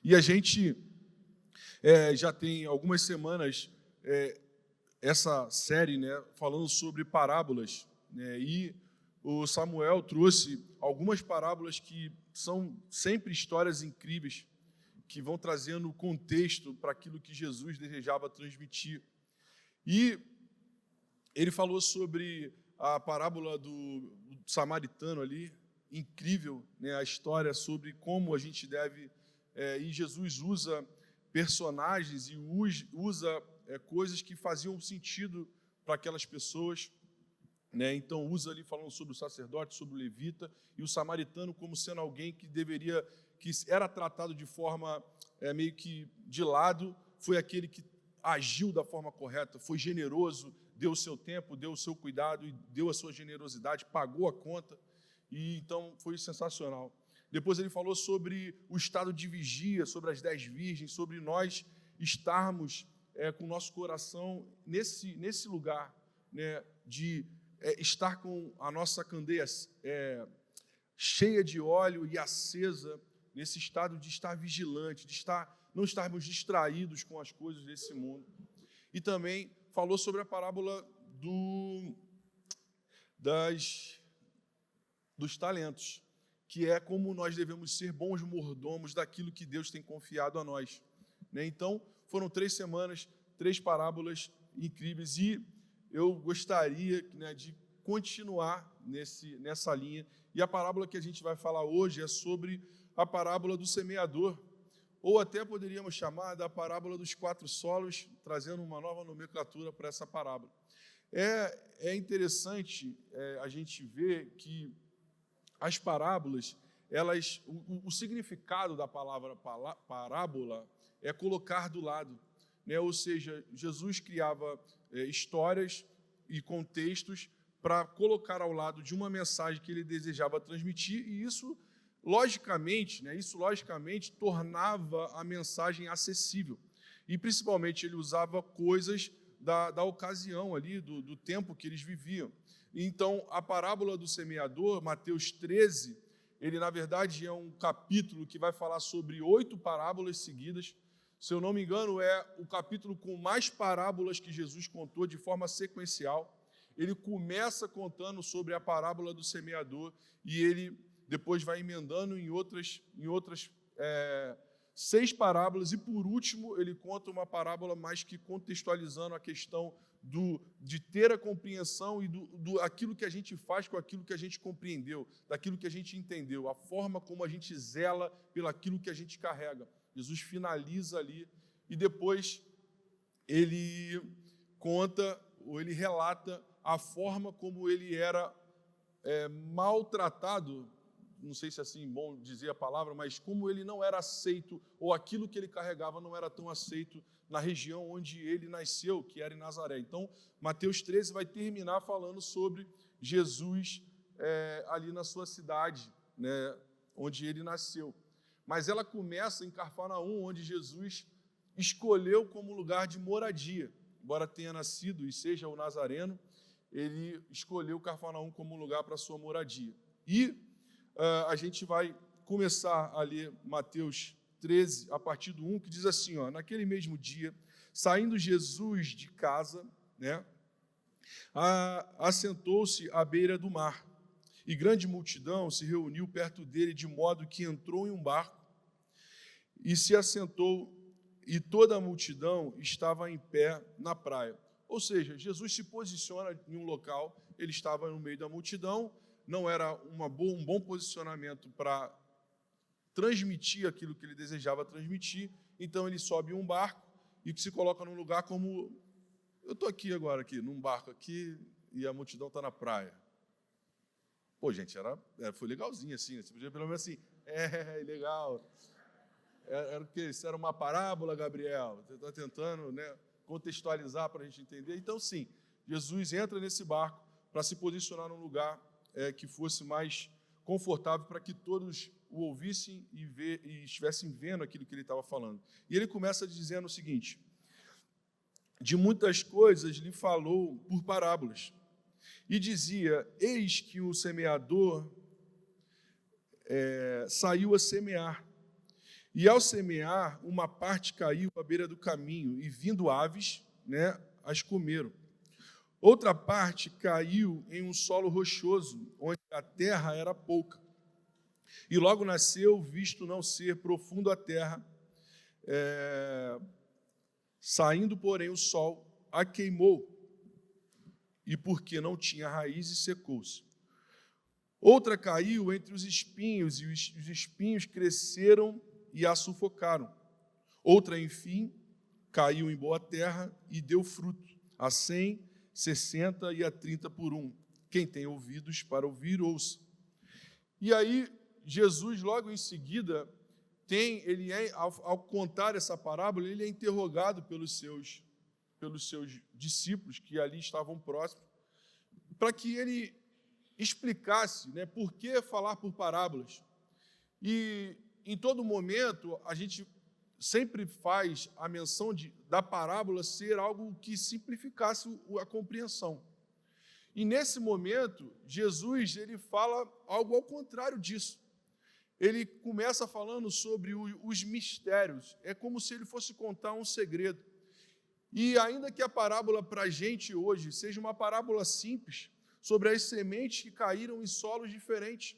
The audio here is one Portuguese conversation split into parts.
E a gente já tem algumas semanas essa série, né, falando sobre parábolas, né, e o Samuel trouxe algumas parábolas que são sempre histórias incríveis, que vão trazendo contexto para aquilo que Jesus desejava transmitir. E ele falou sobre a parábola do samaritano ali, incrível, né, a história sobre como a gente deve, e Jesus usa personagens e usa coisas que faziam sentido para aquelas pessoas, né? Então usa ali falando sobre o sacerdote, sobre o levita, e o samaritano como sendo alguém que era tratado de forma meio que de lado, foi aquele que agiu da forma correta, foi generoso, deu o seu tempo, deu o seu cuidado, e deu a sua generosidade, pagou a conta, e então foi sensacional. Depois ele falou sobre o estado de vigia, sobre as 10 virgens, sobre nós estarmos com o nosso coração nesse lugar, né, de estar com a nossa candeia cheia de óleo e acesa, nesse estado de estar vigilante, não estarmos distraídos com as coisas desse mundo. E também falou sobre a parábola dos talentos, que é como nós devemos ser bons mordomos daquilo que Deus tem confiado a nós, né? Então, foram 3 semanas, 3 parábolas incríveis, e eu gostaria, né, de continuar nessa linha. E a parábola que a gente vai falar hoje é sobre a parábola do semeador, ou até poderíamos chamar da parábola dos 4 solos, trazendo uma nova nomenclatura para essa parábola. É interessante a gente ver que as parábolas, o significado da palavra parábola é colocar do lado, né? Ou seja, Jesus criava histórias e contextos para colocar ao lado de uma mensagem que ele desejava transmitir, e isso logicamente tornava a mensagem acessível. E principalmente ele usava coisas da ocasião ali, do tempo que eles viviam. Então, a parábola do semeador, Mateus 13, ele, na verdade, é um capítulo que vai falar sobre 8 parábolas seguidas. Se eu não me engano, é o capítulo com mais parábolas que Jesus contou de forma sequencial. Ele começa contando sobre a parábola do semeador e ele depois vai emendando em outras 6 parábolas, e, por último, ele conta uma parábola mais que contextualizando a questão de ter a compreensão e aquilo que a gente faz com aquilo que a gente compreendeu, daquilo que a gente entendeu, a forma como a gente zela pelo aquilo que a gente carrega. Jesus finaliza ali e depois ele conta, ou ele relata a forma como ele era maltratado, não sei se é assim bom dizer a palavra, mas como ele não era aceito, ou aquilo que ele carregava não era tão aceito na região onde ele nasceu, que era em Nazaré. Então, Mateus 13 vai terminar falando sobre Jesus ali na sua cidade, né, onde ele nasceu. Mas ela começa em Cafarnaum, onde Jesus escolheu como lugar de moradia. Embora tenha nascido e seja o nazareno, ele escolheu Cafarnaum como lugar para a sua moradia. E a gente vai começar a ler Mateus 13, a partir do 1, que diz assim, naquele mesmo dia, saindo Jesus de casa, né, assentou-se à beira do mar, e grande multidão se reuniu perto dele, de modo que entrou em um barco e se assentou, e toda a multidão estava em pé na praia. Ou seja, Jesus se posiciona em um local, ele estava no meio da multidão, não era um bom posicionamento para transmitir aquilo que ele desejava transmitir, então ele sobe em um barco e se coloca num lugar como... Eu estou aqui agora, num barco aqui, e a multidão está na praia. Pô, gente, foi legalzinho assim, né? Você podia pelo menos assim, legal. Isso era uma parábola, Gabriel? Você está tentando, né, contextualizar para a gente entender? Então, sim, Jesus entra nesse barco para se posicionar num lugar que fosse mais confortável para que todos o ouvissem e estivessem vendo aquilo que ele estava falando. E ele começa dizendo o seguinte: de muitas coisas lhe falou por parábolas, e dizia: eis que o semeador saiu a semear, E ao semear, uma parte caiu à beira do caminho, e vindo aves, as comeram. Outra parte caiu em um solo rochoso, onde a terra era pouca. E logo nasceu, visto não ser profundo a terra. Saindo, porém, o sol a queimou, e porque não tinha raízes, secou-se. Outra caiu entre os espinhos, e os espinhos cresceram e a sufocaram. Outra, enfim, caiu em boa terra e deu fruto, a 100, 60 e a 30 por um. Quem tem ouvidos para ouvir, ouça. E aí, Jesus, logo em seguida, ao contar essa parábola, ele é interrogado pelos seus discípulos, que ali estavam próximos, para que ele explicasse por que falar por parábolas. E, em todo momento, a gente sempre faz a menção da parábola ser algo que simplificasse a compreensão. E, nesse momento, Jesus ele fala algo ao contrário disso. Ele começa falando sobre os mistérios. É como se ele fosse contar um segredo. E ainda que a parábola para a gente hoje seja uma parábola simples, sobre as sementes que caíram em solos diferentes.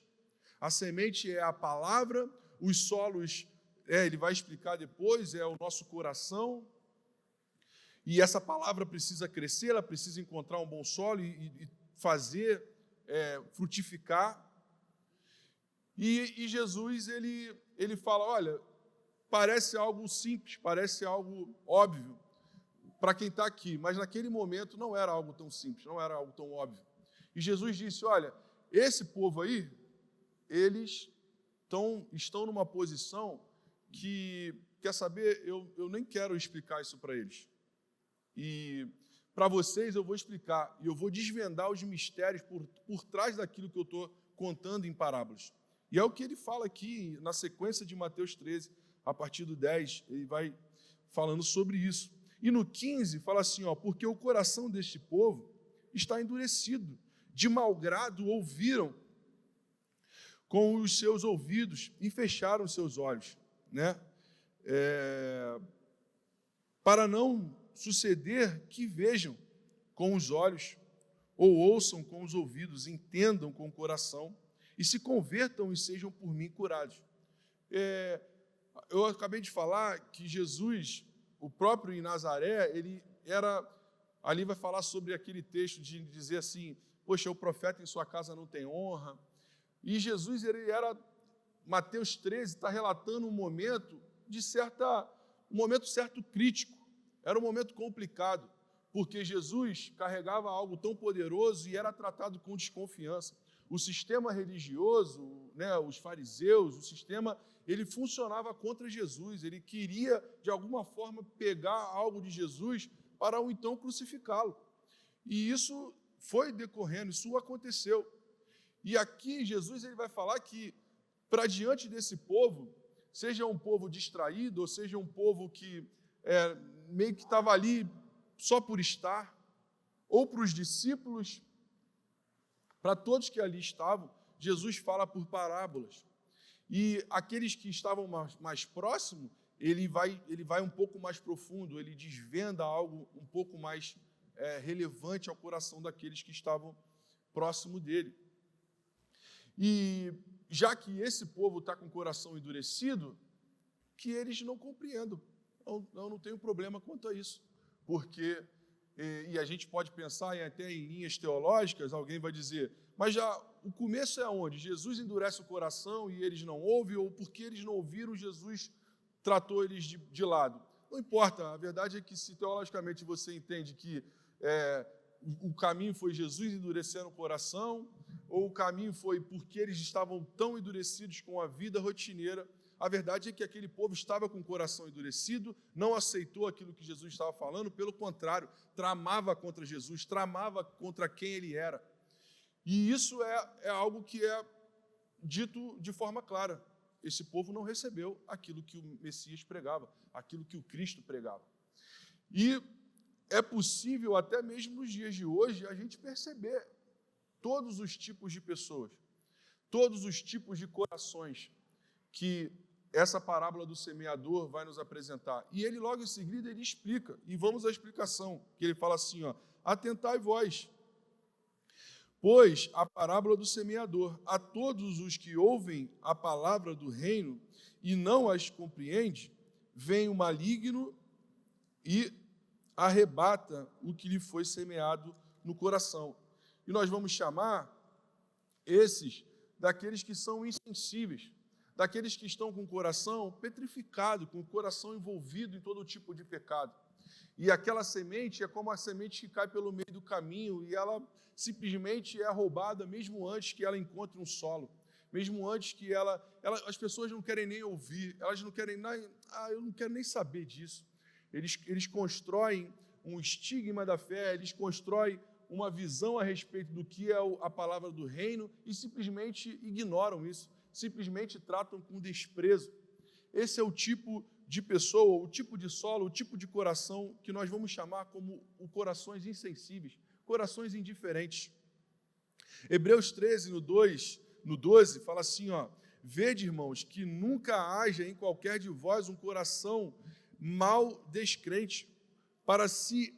A semente é a palavra, os solos, ele vai explicar depois, é o nosso coração. E essa palavra precisa crescer, ela precisa encontrar um bom solo e fazer frutificar. E Jesus, ele fala, olha, parece algo simples, parece algo óbvio para quem está aqui, mas naquele momento não era algo tão simples, não era algo tão óbvio. E Jesus disse, olha, esse povo aí, eles estão numa posição que, quer saber, eu nem quero explicar isso para eles. E para vocês eu vou explicar, e eu vou desvendar os mistérios por trás daquilo que eu estou contando em parábolas. E é o que ele fala aqui na sequência de Mateus 13, a partir do 10, ele vai falando sobre isso. E no 15 fala assim, porque o coração deste povo está endurecido, de mau grado ouviram com os seus ouvidos e fecharam os seus olhos, para não suceder que vejam com os olhos, ou ouçam com os ouvidos, entendam com o coração, e se convertam e sejam por mim curados. Eu acabei de falar que Jesus, o próprio em Nazaré, ele era, ali vai falar sobre aquele texto de dizer assim, poxa, o profeta em sua casa não tem honra. E Jesus, ele era, Mateus 13, está relatando um momento certo crítico. Era um momento complicado, porque Jesus carregava algo tão poderoso e era tratado com desconfiança. O sistema religioso, os fariseus, o sistema, ele funcionava contra Jesus. Ele queria, de alguma forma, pegar algo de Jesus para o então crucificá-lo. E isso foi decorrendo, isso aconteceu. E aqui Jesus ele vai falar que, para diante desse povo, seja um povo distraído, ou seja um povo que meio que estava ali só por estar, ou para os discípulos, para todos que ali estavam, Jesus fala por parábolas. E aqueles que estavam mais próximos, ele vai um pouco mais profundo, ele desvenda algo um pouco mais relevante ao coração daqueles que estavam próximo dele. E já que esse povo está com o coração endurecido, que eles não compreendam. Eu não tenho problema quanto a isso, porque, e a gente pode pensar até em linhas teológicas, alguém vai dizer, mas já o começo é onde? Jesus endurece o coração e eles não ouvem, ou porque eles não ouviram, Jesus tratou eles de lado. Não importa, a verdade é que se teologicamente você entende que o caminho foi Jesus endurecendo o coração, ou o caminho foi porque eles estavam tão endurecidos com a vida rotineira, a verdade é que aquele povo estava com o coração endurecido, não aceitou aquilo que Jesus estava falando, pelo contrário, tramava contra Jesus, tramava contra quem ele era. E isso é algo que é dito de forma clara. Esse povo não recebeu aquilo que o Messias pregava, aquilo que o Cristo pregava. E é possível, até mesmo nos dias de hoje, a gente perceber todos os tipos de pessoas, todos os tipos de corações que essa parábola do semeador vai nos apresentar. E ele logo em seguida ele explica, e vamos à explicação, que ele fala assim, ó: atentai vós, pois a parábola do semeador, a todos os que ouvem a palavra do reino e não as compreendem, vem o maligno e arrebata o que lhe foi semeado no coração. E nós vamos chamar esses daqueles que são insensíveis, daqueles que estão com o coração petrificado, com o coração envolvido em todo tipo de pecado. E aquela semente é como a semente que cai pelo meio do caminho e ela simplesmente é roubada mesmo antes que ela encontre um solo, mesmo antes que as pessoas não querem nem ouvir, elas não querem, eu não quero nem saber disso. Eles constroem um estigma da fé, eles constroem uma visão a respeito do que é a palavra do reino e simplesmente ignoram isso, simplesmente tratam com desprezo. Esse é o tipo de pessoa, o tipo de solo, o tipo de coração que nós vamos chamar como corações insensíveis, corações indiferentes. Hebreus 13, no 12, fala assim, ó: vede, irmãos, que nunca haja em qualquer de vós um coração mal descrente, para se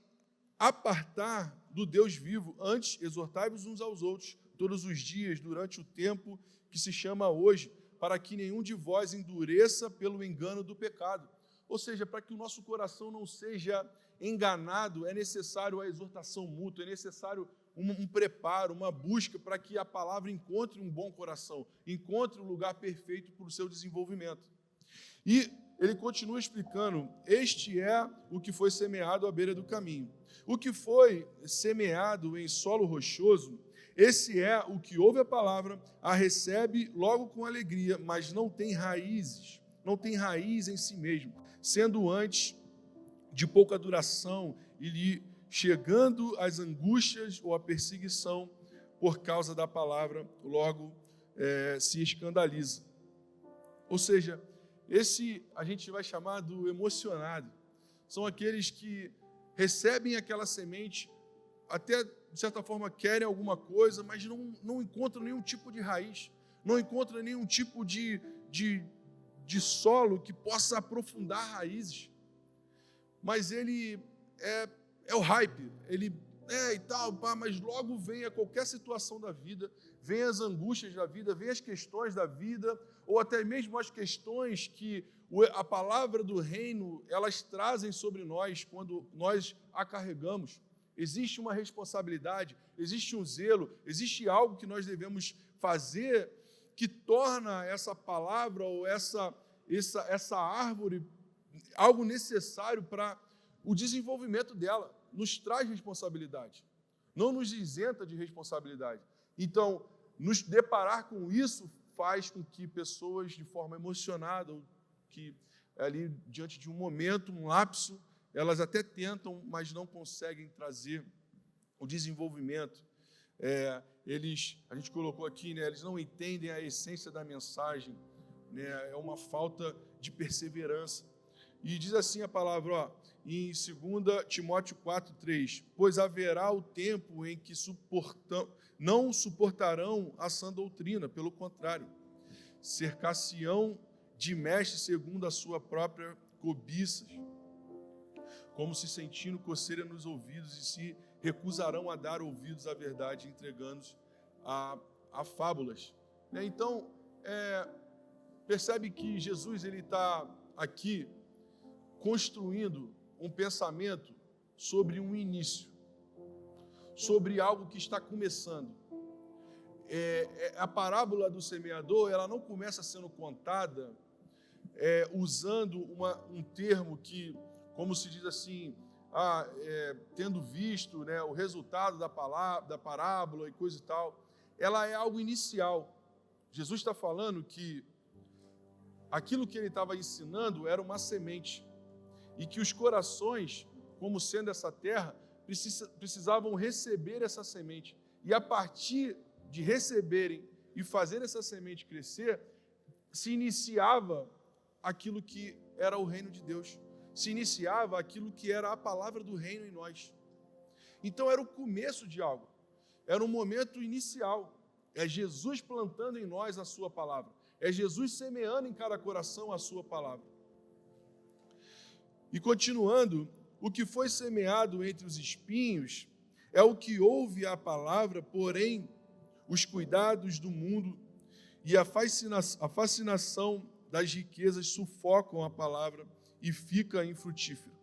apartar do Deus vivo. Antes, exortai-vos uns aos outros todos os dias, durante o tempo que se chama hoje, para que nenhum de vós endureça pelo engano do pecado. Ou seja, para que o nosso coração não seja enganado, é necessário a exortação mútua, é necessário um preparo, uma busca para que a palavra encontre um bom coração, encontre um lugar perfeito para o seu desenvolvimento. E ele continua explicando: este é o que foi semeado à beira do caminho. O que foi semeado em solo rochoso, esse é o que ouve a palavra, a recebe logo com alegria, mas não tem raízes, não tem raiz em si mesmo, sendo antes de pouca duração e lhe chegando as angústias ou a perseguição por causa da palavra, logo se escandaliza. Ou seja, esse a gente vai chamar do emocionado. São aqueles que recebem aquela semente, até de certa forma querem alguma coisa, mas não encontram nenhum tipo de raiz, não encontram nenhum tipo de solo que possa aprofundar raízes. Mas ele é o hype, ele e tal, mas logo vem a qualquer situação da vida, vem as angústias da vida, vem as questões da vida, ou até mesmo as questões que a palavra do reino, elas trazem sobre nós quando nós a carregamos. Existe uma responsabilidade, existe um zelo, existe algo que nós devemos fazer que torna essa palavra ou essa árvore algo necessário para o desenvolvimento dela. Nos traz responsabilidade, não nos isenta de responsabilidade. Então, nos deparar com isso faz com que pessoas de forma emocionada, ou que ali diante de um momento, um lapso, elas até tentam, mas não conseguem trazer o desenvolvimento. A gente colocou aqui, eles não entendem a essência da mensagem, é uma falta de perseverança. E diz assim a palavra, em 2 Timóteo 4,3: pois haverá o tempo em que não suportarão a sã doutrina, pelo contrário, cercar-se-ão de mestres segundo a sua própria cobiça, como se sentindo coceira nos ouvidos, e se recusarão a dar ouvidos à verdade, entregando-se a fábulas. Então, percebe que Jesus está aqui construindo um pensamento sobre um início, sobre algo que está começando. A parábola do semeador, ela não começa sendo contada usando um termo que, como se diz assim, tendo visto o resultado da parábola e coisa e tal. Ela é algo inicial. Jesus está falando que aquilo que ele estava ensinando era uma semente, e que os corações, como sendo essa terra, precisavam receber essa semente. E a partir de receberem e fazer essa semente crescer, se iniciava aquilo que era o reino de Deus. Se iniciava aquilo que era a palavra do reino em nós. Então era o começo de algo. Era um momento inicial. É Jesus plantando em nós a sua palavra. É Jesus semeando em cada coração a sua palavra. E continuando, o que foi semeado entre os espinhos é o que ouve a palavra, porém os cuidados do mundo e a fascinação das riquezas sufocam a palavra e fica infrutífera.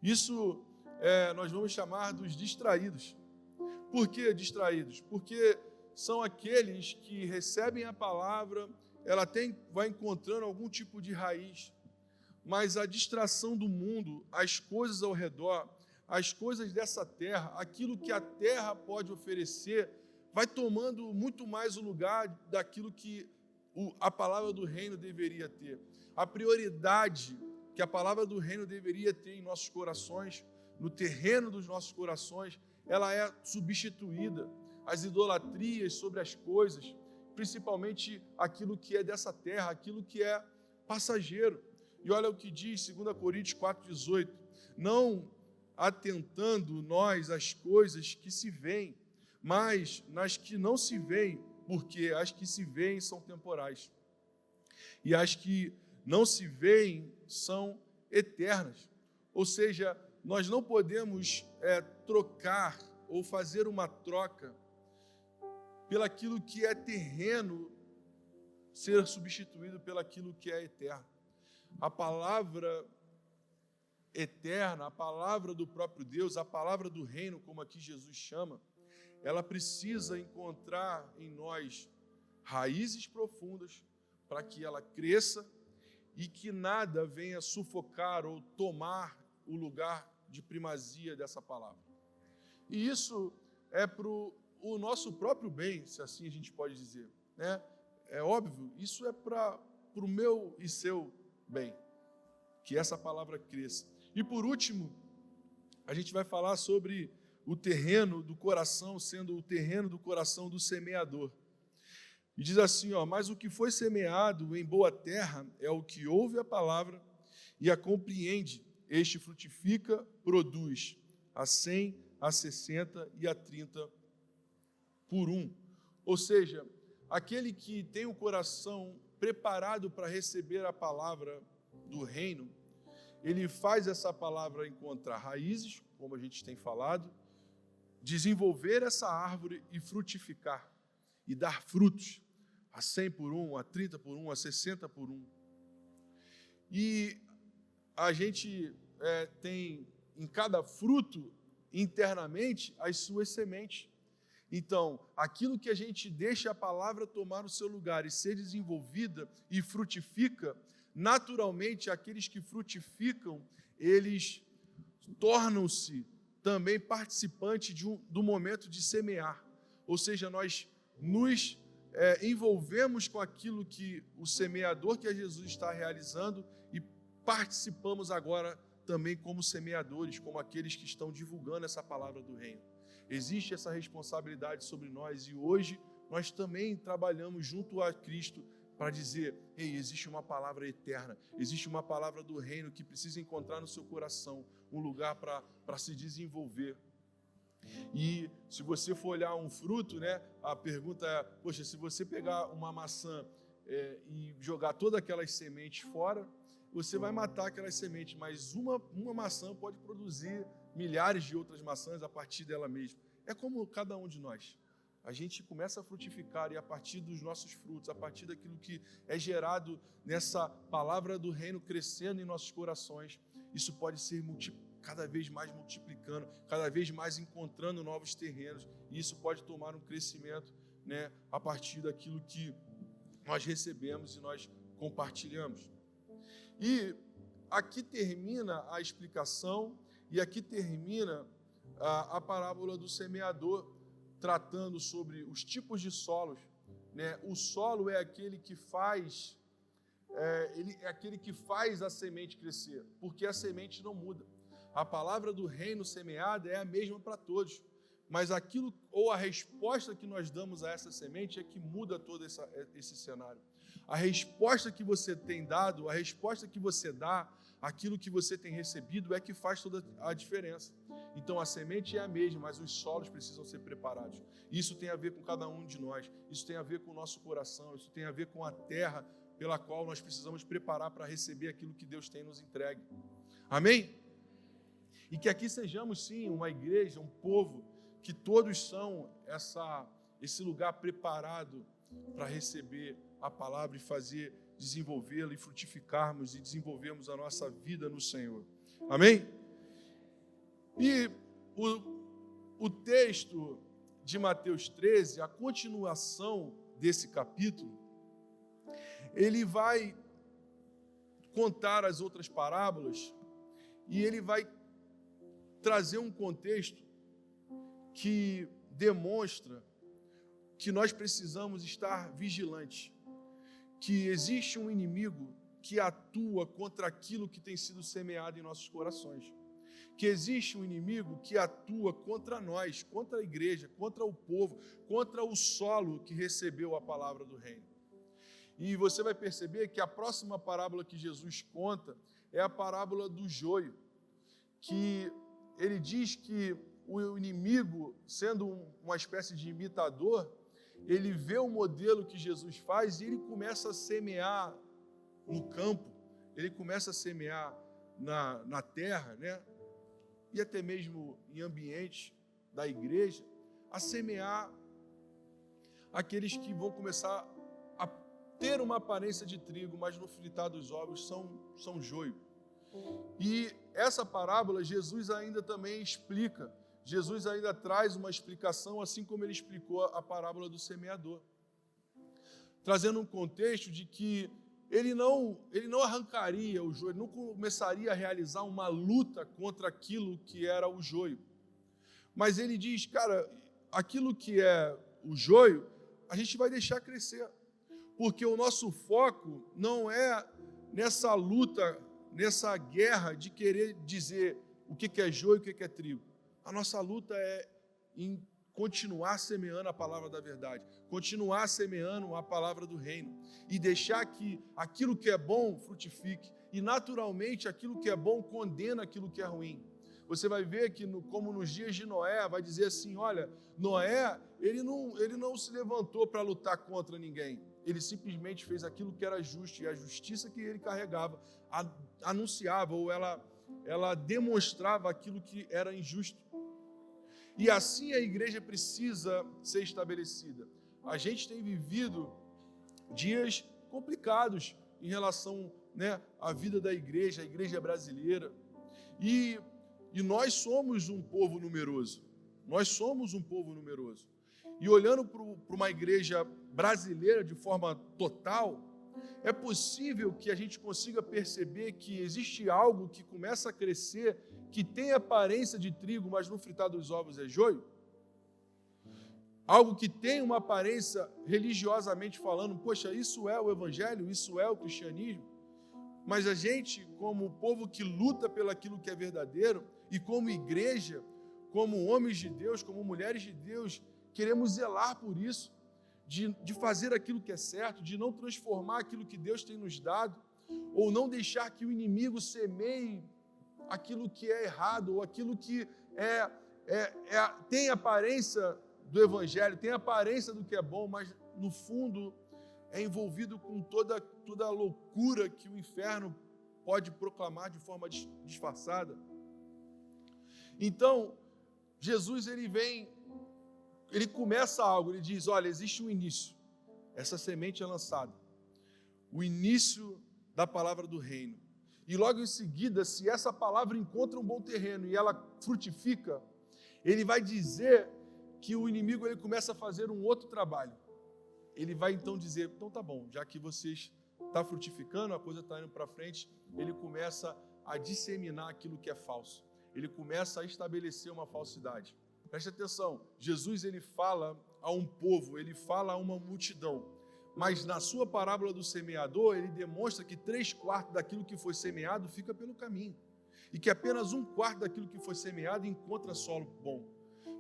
Isso nós vamos chamar dos distraídos. Por que distraídos? Porque são aqueles que recebem a palavra, ela vai encontrando algum tipo de raiz, mas a distração do mundo, as coisas ao redor, as coisas dessa terra, aquilo que a terra pode oferecer, vai tomando muito mais o lugar daquilo que a palavra do reino deveria ter. A prioridade que a palavra do reino deveria ter em nossos corações, no terreno dos nossos corações, ela é substituída. As idolatrias sobre as coisas, principalmente aquilo que é dessa terra, aquilo que é passageiro. E olha o que diz 2 Coríntios 4,18. Não atentando nós às coisas que se veem, mas nas que não se veem, porque as que se veem são temporais. E as que não se veem são eternas. Ou seja, nós não podemos trocar ou fazer uma troca pelaquilo que é terreno ser substituído pelaquilo que é eterno. A palavra eterna, a palavra do próprio Deus, a palavra do reino, como aqui Jesus chama, ela precisa encontrar em nós raízes profundas para que ela cresça e que nada venha sufocar ou tomar o lugar de primazia dessa palavra. E isso é para o nosso próprio bem, se assim a gente pode dizer, né? É óbvio, isso é para o meu e seu bem, que essa palavra cresça. E por último, a gente vai falar sobre o terreno do coração, sendo o terreno do coração do semeador. E diz assim, mas o que foi semeado em boa terra é o que ouve a palavra e a compreende. Este frutifica, produz a 100, a 60 e a 30 por 1. Ou seja, aquele que tem o coração preparado para receber a palavra do reino, ele faz essa palavra encontrar raízes, como a gente tem falado, desenvolver essa árvore e frutificar, e dar frutos, a 100 por 1, a 30 por 1, a 60 por 1. E a gente tem em cada fruto, internamente, as suas sementes. Então, aquilo que a gente deixa a palavra tomar o seu lugar e ser desenvolvida e frutifica, naturalmente, aqueles que frutificam, eles tornam-se também participantes do momento de semear. Ou seja, nós nos envolvemos com aquilo que o semeador, que é Jesus, está realizando e participamos agora também como semeadores, como aqueles que estão divulgando essa palavra do reino. Existe essa responsabilidade sobre nós e hoje nós também trabalhamos junto a Cristo para dizer, existe uma palavra eterna, existe uma palavra do reino que precisa encontrar no seu coração um lugar para se desenvolver. E se você for olhar um fruto, né, a pergunta é, poxa, se você pegar uma maçã e jogar todas aquelas sementes fora, você vai matar aquelas sementes, mas uma maçã pode produzir milhares de outras maçãs a partir dela mesma. É como cada um de nós. A gente começa a frutificar e a partir dos nossos frutos, a partir daquilo que é gerado nessa palavra do reino crescendo em nossos corações, isso pode ser cada vez mais multiplicando, cada vez mais encontrando novos terrenos, e isso pode tomar um crescimento, né, a partir daquilo que nós recebemos e nós compartilhamos. E aqui termina a explicação e aqui termina a parábola do semeador, tratando sobre os tipos de solos, né? O solo é aquele que faz a semente crescer, porque a semente não muda. A palavra do reino semeada é a mesma para todos, mas aquilo ou a resposta que nós damos a essa semente é que muda todo esse cenário. A resposta que você tem dado, a resposta que você dá, aquilo que você tem recebido é que faz toda a diferença. Então a semente é a mesma, mas os solos precisam ser preparados. Isso tem a ver com cada um de nós, isso tem a ver com o nosso coração, isso tem a ver com a terra pela qual nós precisamos preparar para receber aquilo que Deus tem nos entregue. Amém? E que aqui sejamos sim uma igreja, um povo, que todos são esse lugar preparado para receber a palavra e desenvolvê-la e frutificarmos e desenvolvermos a nossa vida no Senhor. Amém? E o texto de Mateus 13, a continuação desse capítulo, ele vai contar as outras parábolas e ele vai trazer um contexto que demonstra que nós precisamos estar vigilantes, que existe um inimigo que atua contra aquilo que tem sido semeado em nossos corações, que existe um inimigo que atua contra nós, contra a igreja, contra o povo, contra o solo que recebeu a palavra do reino. E você vai perceber que a próxima parábola que Jesus conta é a parábola do joio, que ele diz que o inimigo, sendo uma espécie de imitador, ele vê o modelo que Jesus faz e ele começa a semear no campo, ele começa a semear na terra, né? E até mesmo em ambientes da igreja, a semear aqueles que vão começar a ter uma aparência de trigo, mas no fritar dos ovos são joio. E essa parábola Jesus ainda também explica, Jesus ainda traz uma explicação, assim como ele explicou a parábola do semeador, trazendo um contexto de que ele não arrancaria o joio, não começaria a realizar uma luta contra aquilo que era o joio. Mas ele diz, cara, aquilo que é o joio, a gente vai deixar crescer. Porque o nosso foco não é nessa luta, nessa guerra de querer dizer o que é joio e o que é trigo. A nossa luta é em continuar semeando a palavra da verdade, continuar semeando a palavra do reino e deixar que aquilo que é bom frutifique e naturalmente aquilo que é bom condena aquilo que é ruim. Você vai ver que, como nos dias de Noé, vai dizer assim, olha, Noé, ele não se levantou para lutar contra ninguém, ele simplesmente fez aquilo que era justo e a justiça que ele carregava anunciava ou ela demonstrava aquilo que era injusto. E assim a igreja precisa ser estabelecida. A gente tem vivido dias complicados em relação, né, à vida da igreja, a igreja brasileira. E nós somos um povo numeroso. Nós somos um povo numeroso. E olhando para uma igreja brasileira de forma total, é possível que a gente consiga perceber que existe algo que começa a crescer, que tem aparência de trigo, mas no fritar dos ovos é joio? Algo que tem uma aparência religiosamente falando, poxa, isso é o evangelho, isso é o cristianismo, mas a gente, como povo que luta pelo aquilo que é verdadeiro, e como igreja, como homens de Deus, como mulheres de Deus, queremos zelar por isso, de fazer aquilo que é certo, de não transformar aquilo que Deus tem nos dado, ou não deixar que o inimigo semeie aquilo que é errado, ou aquilo que tem aparência do evangelho, tem aparência do que é bom, mas no fundo é envolvido com toda a loucura que o inferno pode proclamar de forma disfarçada. Então, Jesus ele começa algo, ele diz, olha, existe um início, essa semente é lançada, o início da palavra do reino, e logo em seguida, se essa palavra encontra um bom terreno e ela frutifica, ele vai dizer que o inimigo ele começa a fazer um outro trabalho, ele vai então dizer, então tá bom, já que vocês estão frutificando, a coisa está indo para frente, ele começa a disseminar aquilo que é falso, ele começa a estabelecer uma falsidade. Preste atenção, Jesus ele fala a um povo, ele fala a uma multidão, mas na sua parábola do semeador, ele demonstra que 3/4 daquilo que foi semeado fica pelo caminho, e que apenas 1/4 daquilo que foi semeado encontra solo bom,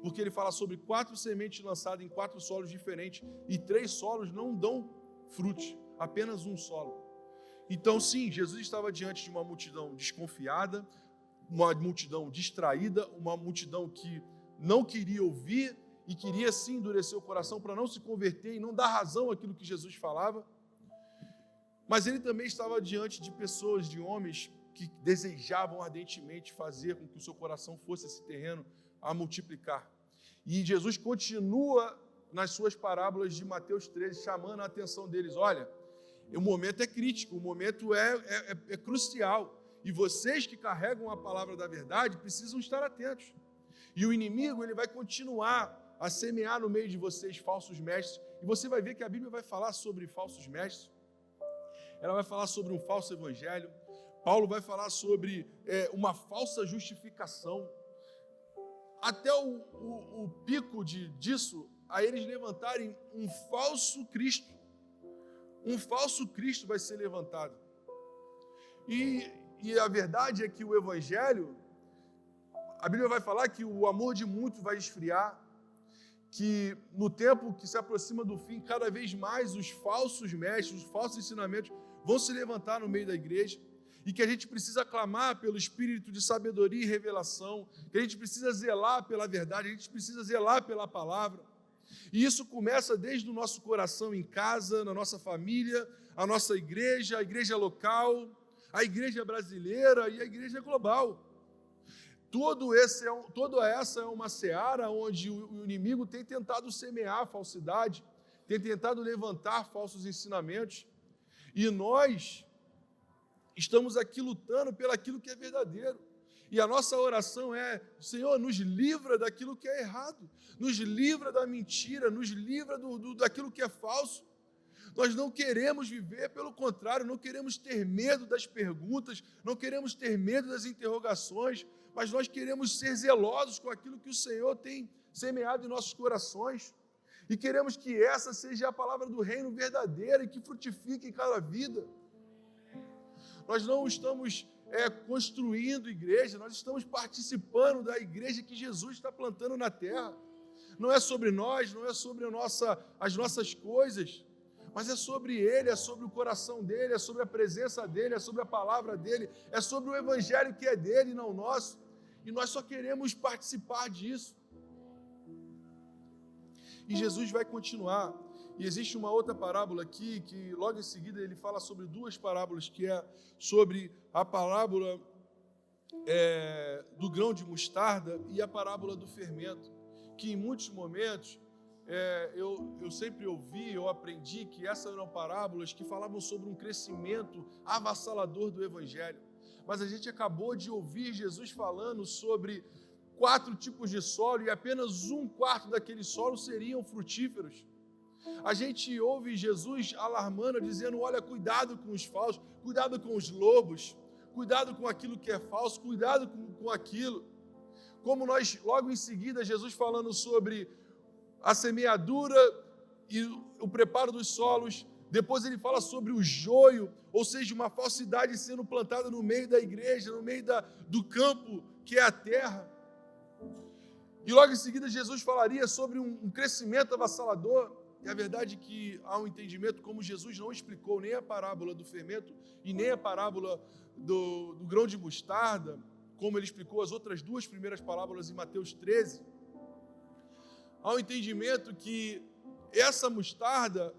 porque ele fala sobre 4 sementes lançadas em 4 solos diferentes, e 3 solos não dão frutos, apenas um solo. Então, sim, Jesus estava diante de uma multidão desconfiada, uma multidão distraída, uma multidão que não queria ouvir e queria sim endurecer o coração para não se converter e não dar razão àquilo que Jesus falava. Mas ele também estava diante de pessoas, de homens que desejavam ardentemente fazer com que o seu coração fosse esse terreno a multiplicar. E Jesus continua nas suas parábolas de Mateus 13, chamando a atenção deles. Olha, o momento é crítico, o momento é crucial. E vocês que carregam a palavra da verdade precisam estar atentos. E o inimigo ele vai continuar a semear no meio de vocês falsos mestres. E você vai ver que a Bíblia vai falar sobre falsos mestres. Ela vai falar sobre um falso evangelho. Paulo vai falar sobre uma falsa justificação. Até o pico disso, a eles levantarem um falso Cristo. Um falso Cristo vai ser levantado. E a verdade é que o evangelho, a Bíblia vai falar que o amor de muitos vai esfriar, que no tempo que se aproxima do fim, cada vez mais os falsos mestres, os falsos ensinamentos vão se levantar no meio da igreja, e que a gente precisa clamar pelo espírito de sabedoria e revelação, que a gente precisa zelar pela verdade, a gente precisa zelar pela palavra. E isso começa desde o nosso coração em casa, na nossa família, a nossa igreja, a igreja local, a igreja brasileira e a igreja global. Toda essa é uma seara onde o inimigo tem tentado semear a falsidade, tem tentado levantar falsos ensinamentos, e nós estamos aqui lutando pelaquilo que é verdadeiro. E a nossa oração é: Senhor, nos livra daquilo que é errado, nos livra da mentira, nos livra daquilo que é falso. Nós não queremos viver, pelo contrário, não queremos ter medo das perguntas, não queremos ter medo das interrogações, mas nós queremos ser zelosos com aquilo que o Senhor tem semeado em nossos corações. E queremos que essa seja a palavra do reino verdadeira e que frutifique em cada vida. Nós não estamos construindo igreja, nós estamos participando da igreja que Jesus está plantando na terra. Não é sobre nós, não é sobre as nossas coisas, mas é sobre Ele, é sobre o coração dEle, é sobre a presença dEle, é sobre a palavra dEle, é sobre o evangelho que é dEle, não nosso. E nós só queremos participar disso. E Jesus vai continuar. E existe uma outra parábola aqui, que logo em seguida ele fala sobre duas parábolas, que é sobre a parábola do grão de mostarda e a parábola do fermento, que em muitos momentos eu sempre ouvi, eu aprendi que essas eram parábolas que falavam sobre um crescimento avassalador do evangelho. Mas a gente acabou de ouvir Jesus falando sobre 4 tipos de solo e apenas 1/4 daqueles solos seriam frutíferos. A gente ouve Jesus alarmando, dizendo: olha, cuidado com os falsos, cuidado com os lobos, cuidado com aquilo que é falso, cuidado com aquilo. Como nós, logo em seguida, Jesus falando sobre a semeadura e o preparo dos solos, depois ele fala sobre o joio, ou seja, uma falsidade sendo plantada no meio da igreja, no meio do campo que é a terra. E logo em seguida Jesus falaria sobre um crescimento avassalador. E a verdade é que há um entendimento, como Jesus não explicou nem a parábola do fermento e nem a parábola do grão de mostarda, como ele explicou as outras 2 primeiras parábolas em Mateus 13, há um entendimento que essa mostarda,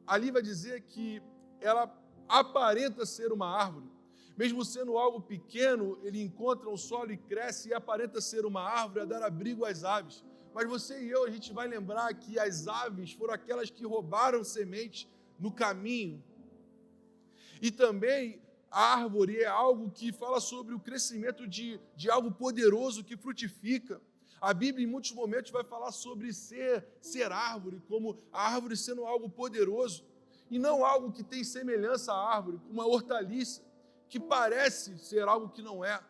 ali vai dizer que ela aparenta ser uma árvore. Mesmo sendo algo pequeno, ele encontra um solo e cresce e aparenta ser uma árvore a dar abrigo às aves. Mas você e eu, a gente vai lembrar que as aves foram aquelas que roubaram semente no caminho. E também a árvore é algo que fala sobre o crescimento de algo poderoso que frutifica. A Bíblia, em muitos momentos, vai falar sobre ser árvore, como a árvore sendo algo poderoso, e não algo que tem semelhança à árvore, uma hortaliça, que parece ser algo que não é.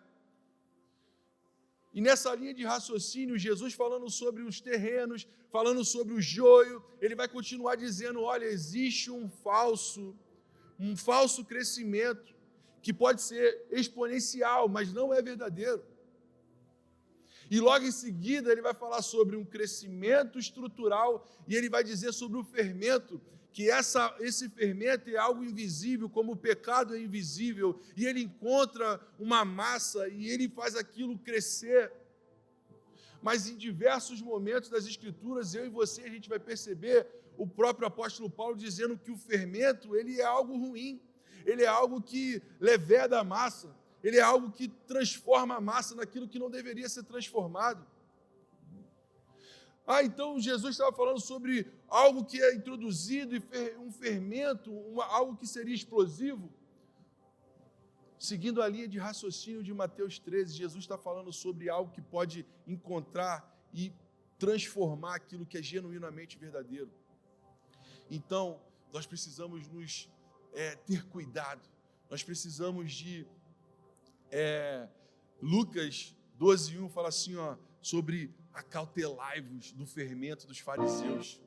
E nessa linha de raciocínio, Jesus falando sobre os terrenos, falando sobre o joio, ele vai continuar dizendo: olha, existe um falso crescimento, que pode ser exponencial, mas não é verdadeiro. E logo em seguida ele vai falar sobre um crescimento estrutural, e ele vai dizer sobre o fermento, que esse fermento é algo invisível, como o pecado é invisível, e ele encontra uma massa e ele faz aquilo crescer. Mas em diversos momentos das Escrituras, eu e você, a gente vai perceber o próprio apóstolo Paulo dizendo que o fermento, ele é algo ruim, ele é algo que leveda a massa, ele é algo que transforma a massa naquilo que não deveria ser transformado. Então Jesus estava falando sobre algo que é introduzido, um fermento, algo que seria explosivo. Seguindo a linha de raciocínio de Mateus 13, Jesus está falando sobre algo que pode encontrar e transformar aquilo que é genuinamente verdadeiro. Então, nós precisamos ter cuidado. Nós precisamos de... Lucas 12:1 fala assim, sobre acautelai-vos do fermento dos fariseus.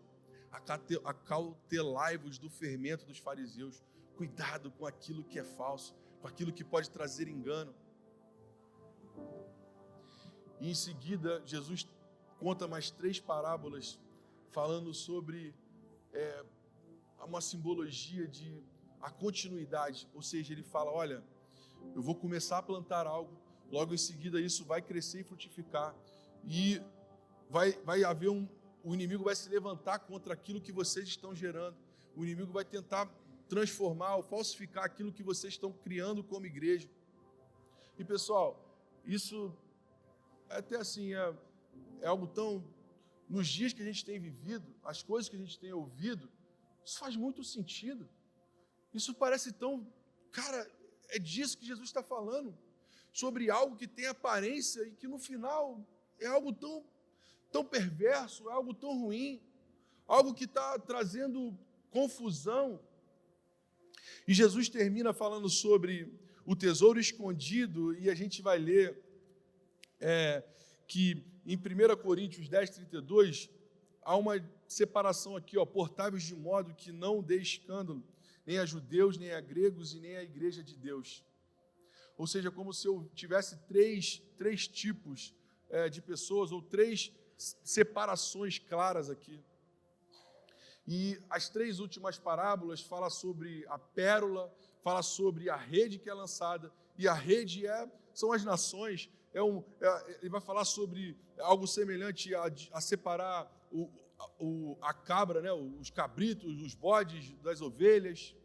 Acautelai-vos do fermento dos fariseus. Cuidado com aquilo que é falso, com aquilo que pode trazer engano. E em seguida, Jesus conta mais 3 parábolas falando sobre uma simbologia de a continuidade. Ou seja, ele fala, olha, eu vou começar a plantar algo, logo em seguida isso vai crescer e frutificar. E vai haver o inimigo vai se levantar contra aquilo que vocês estão gerando. O inimigo vai tentar transformar ou falsificar aquilo que vocês estão criando como igreja. E pessoal, isso até assim é algo tão... Nos dias que a gente tem vivido, as coisas que a gente tem ouvido, isso faz muito sentido. Isso parece tão... Cara, é disso que Jesus está falando. Sobre algo que tem aparência e que no final é algo tão perverso, é algo tão ruim, algo que está trazendo confusão. E Jesus termina falando sobre o tesouro escondido, e a gente vai ler que em 1 Coríntios 10:32, há uma separação aqui, portai-vos de modo que não dê escândalo, nem a judeus, nem a gregos e nem a igreja de Deus. Ou seja, como se eu tivesse três tipos de pessoas, ou 3 separações claras aqui. E as 3 últimas parábolas falam sobre a pérola, fala sobre a rede que é lançada, e a rede são as nações. Ele vai falar sobre algo semelhante a separar a cabra, né, os cabritos, os bodes das ovelhas.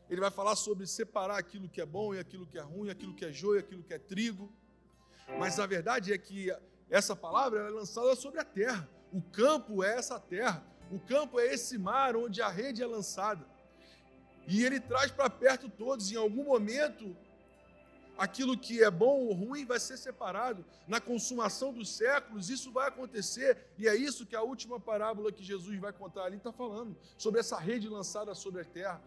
Ele vai falar sobre separar aquilo que é bom e aquilo que é ruim, aquilo que é joio e aquilo que é trigo. Mas a verdade é que essa palavra é lançada sobre a terra. O campo é essa terra. O campo é esse mar onde a rede é lançada. E ele traz para perto todos. Em algum momento, aquilo que é bom ou ruim vai ser separado. Na consumação dos séculos, isso vai acontecer. E é isso que a última parábola que Jesus vai contar ali está falando. Sobre essa rede lançada sobre a terra.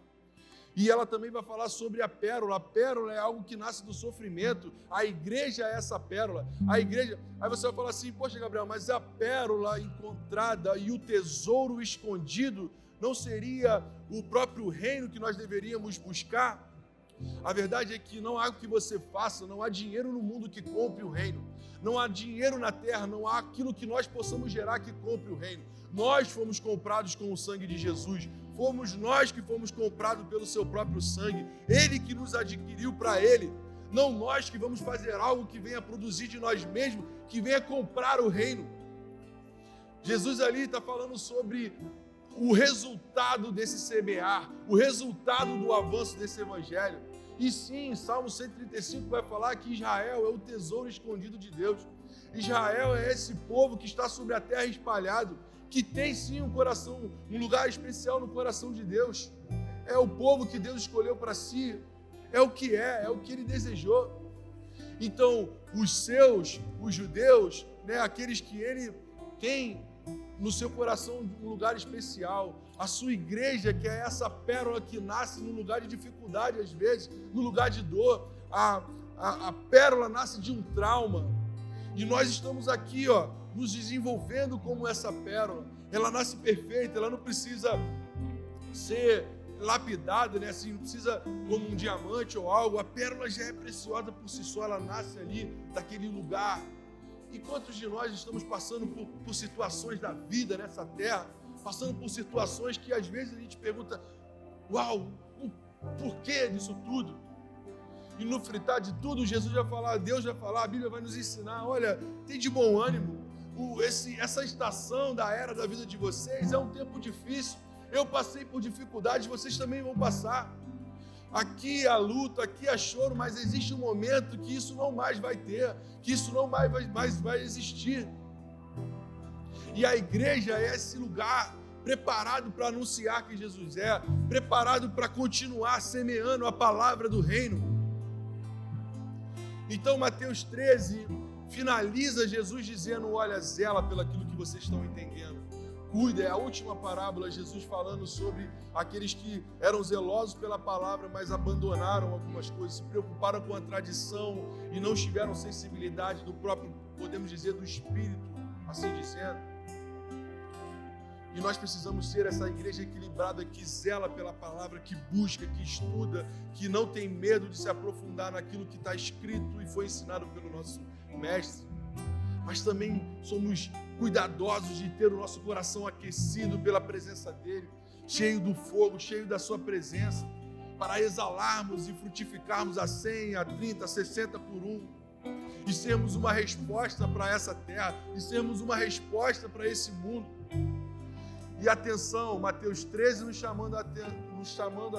E ela também vai falar sobre a pérola. A pérola é algo que nasce do sofrimento. A igreja é essa pérola. A igreja... Aí você vai falar assim, poxa, Gabriel, mas a pérola encontrada e o tesouro escondido não seria o próprio reino que nós deveríamos buscar? A verdade é que não há o que você faça, não há dinheiro no mundo que compre o reino. Não há dinheiro na terra, não há aquilo que nós possamos gerar que compre o reino. Nós fomos comprados com o sangue de Jesus. Fomos nós que fomos comprados pelo seu próprio sangue. Ele que nos adquiriu para ele. Não nós que vamos fazer algo que venha produzir de nós mesmos, que venha comprar o reino. Jesus ali está falando sobre o resultado desse semear, o resultado do avanço desse evangelho. E sim, Salmo 135 vai falar que Israel é o tesouro escondido de Deus. Israel é esse povo que está sobre a terra espalhado, que tem sim um coração, um lugar especial no coração de Deus. É o povo que Deus escolheu para si, é o que ele desejou. Então, os judeus, né, aqueles que ele tem no seu coração um lugar especial, a sua igreja, que é essa pérola que nasce no lugar de dificuldade às vezes, no lugar de dor, a pérola nasce de um trauma, e nós estamos aqui, nos desenvolvendo como essa pérola. Ela nasce perfeita, ela não precisa ser lapidada, né? Assim, não precisa como um diamante ou algo. A pérola já é preciosa por si só, ela nasce ali daquele lugar. E quantos de nós estamos passando por situações da vida nessa terra, passando por situações que às vezes a gente pergunta, uau, o porquê disso tudo? E no fritar de tudo, Jesus vai falar, Deus vai falar, a Bíblia vai nos ensinar, olha, tem de bom ânimo, essa estação da era da vida de vocês é um tempo difícil, eu passei por dificuldades, vocês também vão passar. Aqui há luta, aqui há choro, mas existe um momento que isso não mais vai ter, que isso não mais vai existir. E a igreja é esse lugar preparado para anunciar quem Jesus é, preparado para continuar semeando a palavra do reino. Então Mateus 13 finaliza Jesus dizendo, olha, zela pelo aquilo que vocês estão entendendo. Cuida, é a última parábola, Jesus falando sobre aqueles que eram zelosos pela palavra, mas abandonaram algumas coisas, se preocuparam com a tradição e não tiveram sensibilidade do próprio, podemos dizer, do Espírito, assim dizendo. E nós precisamos ser essa igreja equilibrada que zela pela palavra, que busca, que estuda, que não tem medo de se aprofundar naquilo que está escrito e foi ensinado pelo nosso mestre. Mas também somos cuidadosos de ter o nosso coração aquecido pela presença dele, cheio do fogo, cheio da sua presença, para exalarmos e frutificarmos a 100, a 30, a 60 por um, e sermos uma resposta para essa terra, e sermos uma resposta para esse mundo. E atenção, Mateus 13 nos chamando a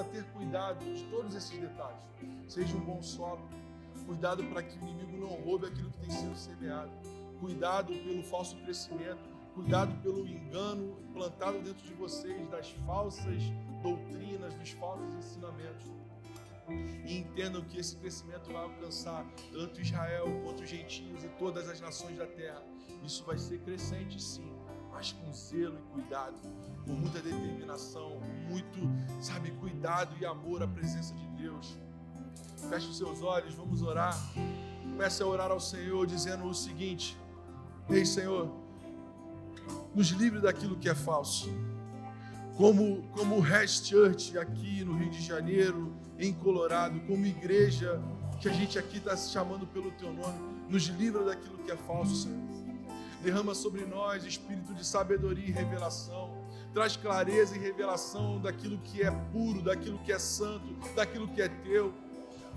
ter cuidado de todos esses detalhes. Seja um bom solo, cuidado para que o inimigo não roube aquilo que tem sido semeado, cuidado pelo falso crescimento, cuidado pelo engano plantado dentro de vocês, das falsas doutrinas, dos falsos ensinamentos. E entendam que esse crescimento vai alcançar tanto Israel quanto os gentios e todas as nações da terra. Isso vai ser crescente, sim, mas com zelo e cuidado, com muita determinação, muito, cuidado e amor à presença de Deus. Feche os seus olhos, vamos orar. Comece a orar ao Senhor, dizendo o seguinte: ei, Senhor, nos livre daquilo que é falso. Como o Rest Church aqui no Rio de Janeiro, em Colorado, como igreja que a gente aqui está se chamando pelo Teu nome, nos livra daquilo que é falso, Senhor. Derrama sobre nós espírito de sabedoria e revelação. Traz clareza e revelação daquilo que é puro, daquilo que é santo, daquilo que é Teu.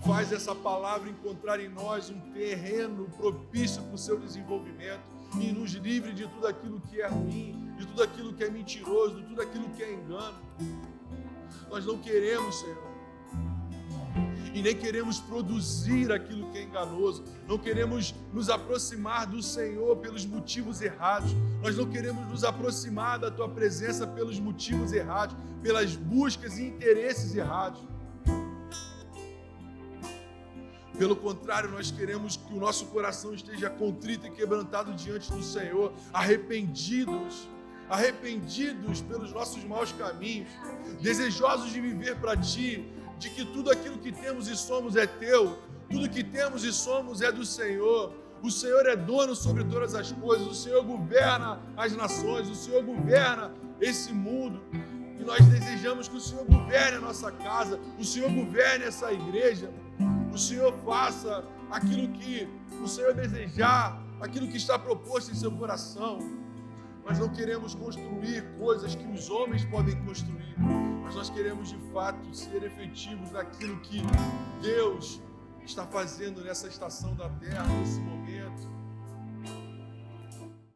Faz essa palavra encontrar em nós um terreno propício para o seu desenvolvimento e nos livre de tudo aquilo que é ruim, de tudo aquilo que é mentiroso, de tudo aquilo que é engano. Nós não queremos, Senhor, e nem queremos produzir aquilo que é enganoso, não queremos nos aproximar do Senhor pelos motivos errados, nós não queremos nos aproximar da Tua presença pelos motivos errados, pelas buscas e interesses errados. Pelo contrário, nós queremos que o nosso coração esteja contrito e quebrantado diante do Senhor, arrependidos pelos nossos maus caminhos, desejosos de viver para Ti, de que tudo aquilo que temos e somos é Teu, tudo que temos e somos é do Senhor. O Senhor é dono sobre todas as coisas, o Senhor governa as nações, o Senhor governa esse mundo. E nós desejamos que o Senhor governe a nossa casa, o Senhor governe essa igreja, o Senhor faça aquilo que o Senhor desejar, aquilo que está proposto em seu coração. Nós não queremos construir coisas que os homens podem construir, mas nós queremos de fato ser efetivos naquilo que Deus está fazendo nessa estação da terra, nesse momento.